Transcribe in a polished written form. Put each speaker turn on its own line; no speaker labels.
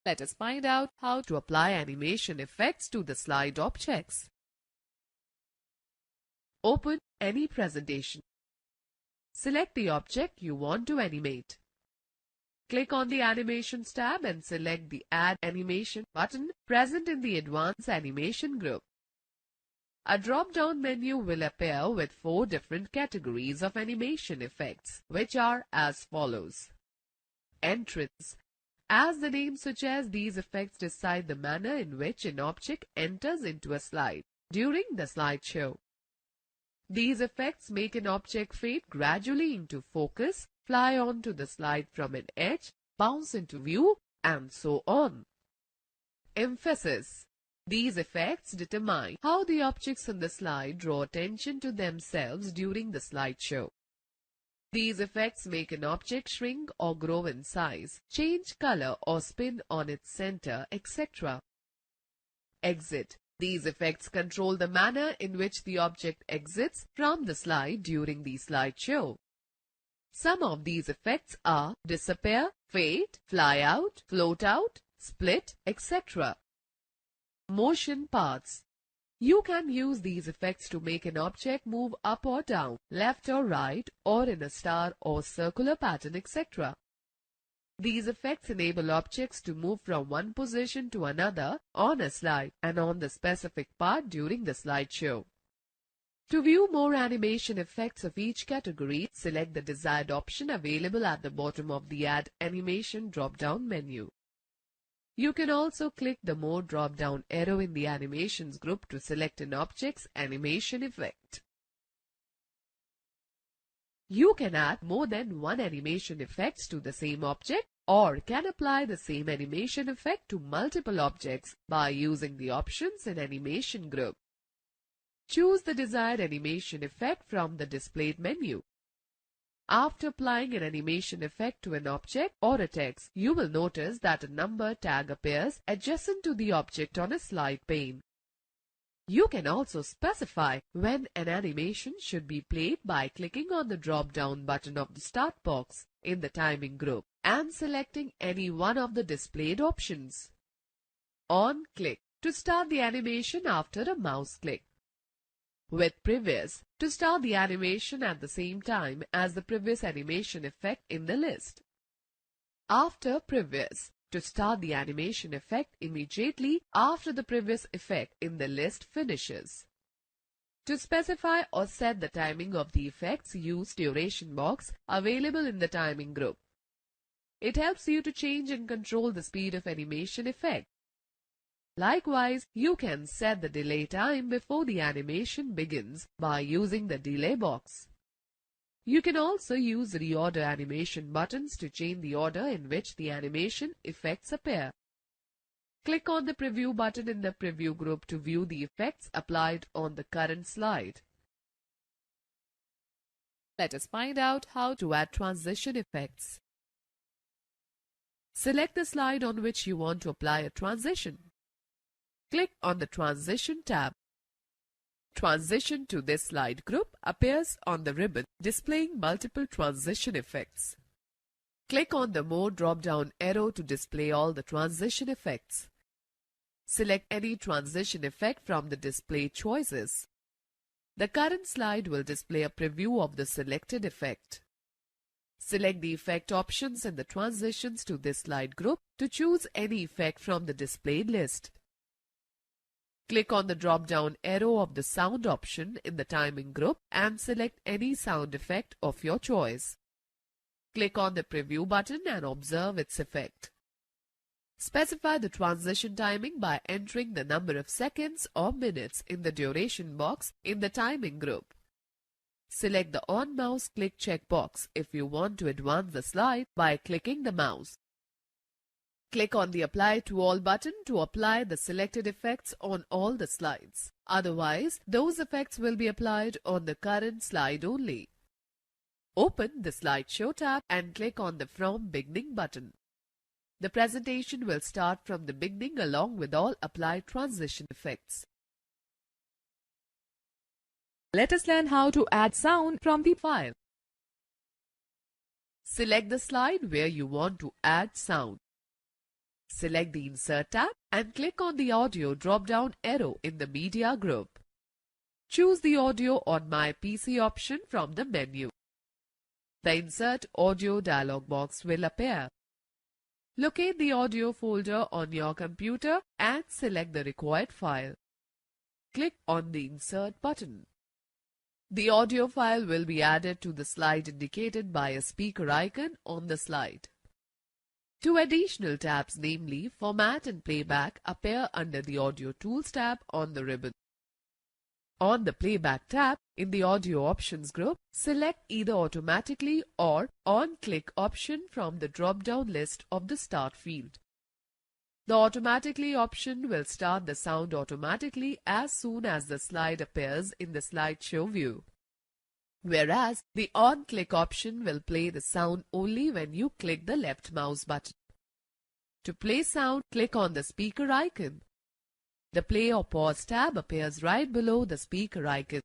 Let us find out how to apply animation effects to the slide objects. Open any presentation. Select the object you want to animate. Click on the Animations tab and select the Add Animation button present in the Advanced Animation group. A drop-down menu will appear with 4 different categories of animation effects, which are as follows. Entrance. As the name suggests, these effects decide the manner in which an object enters into a slide during the slideshow. These effects make an object fade gradually into focus, fly onto the slide from an edge, bounce into view, and so on. Emphasis. These effects determine how the objects on the slide draw attention to themselves during the slideshow. These effects make an object shrink or grow in size, change color or spin on its center, etc. Exit. These effects control the manner in which the object exits from the slide during the slideshow. Some of these effects are disappear, fade, fly out, float out, split, etc. Motion paths. You can use these effects to make an object move up or down, left or right, or in a star or circular pattern, etc. These effects enable objects to move from one position to another on a slide and on the specific part during the slideshow. To view more animation effects of each category, select the desired option available at the bottom of the Add Animation drop-down menu. You can also click the More drop-down arrow in the Animations group to select an object's animation effect. You can add more than one animation effects to the same object or can apply the same animation effect to multiple objects by using the options in Animation group. Choose the desired animation effect from the displayed menu. After applying an animation effect to an object or a text, you will notice that a number tag appears adjacent to the object on a slide pane. You can also specify when an animation should be played by clicking on the drop-down button of the Start box in the Timing group and selecting any one of the displayed options. On click to start the animation after a mouse click. With Previous to start the animation at the same time as the previous animation effect in the list. After Previous to start the animation effect immediately after the previous effect in the list finishes. To specify or set the timing of the effects, use Duration box available in the Timing group. It helps you to change and control the speed of animation effect. Likewise, you can set the delay time before the animation begins by using the Delay box. You can also use Reorder animation buttons to change the order in which the animation effects appear. Click on the Preview button in the Preview group to view the effects applied on the current slide. Let us find out how to add transition effects. Select the slide on which you want to apply a transition. Click on the Transition tab. Transition to this slide group appears on the ribbon displaying multiple transition effects. Click on the More drop-down arrow to display all the transition effects. Select any transition effect from the display choices. The current slide will display a preview of the selected effect. Select the effect options in the Transitions to this slide group to choose any effect from the displayed list. Click on the drop-down arrow of the Sound option in the Timing group and select any sound effect of your choice. Click on the Preview button and observe its effect. Specify the transition timing by entering the number of seconds or minutes in the Duration box in the Timing group. Select the On Mouse Click checkbox if you want to advance the slide by clicking the mouse. Click on the Apply to All button to apply the selected effects on all the slides. Otherwise, those effects will be applied on the current slide only. Open the Slideshow tab and click on the From Beginning button. The presentation will start from the beginning along with all applied transition effects.
Let us learn how to add sound from the file.
Select the slide where you want to add sound. Select the Insert tab and click on the Audio drop-down arrow in the Media group. Choose the Audio on My PC option from the menu. The Insert Audio dialog box will appear. Locate the audio folder on your computer and select the required file. Click on the Insert button. The audio file will be added to the slide indicated by a speaker icon on the slide. Two additional tabs, namely Format and Playback, appear under the Audio Tools tab on the ribbon. On the Playback tab, in the Audio Options group, select either Automatically or On-Click option from the drop-down list of the Start field. The Automatically option will start the sound automatically as soon as the slide appears in the slideshow view, whereas the On-Click option will play the sound only when you click the left mouse button. To play sound, click on the speaker icon. The Play or Pause tab appears right below the speaker icon.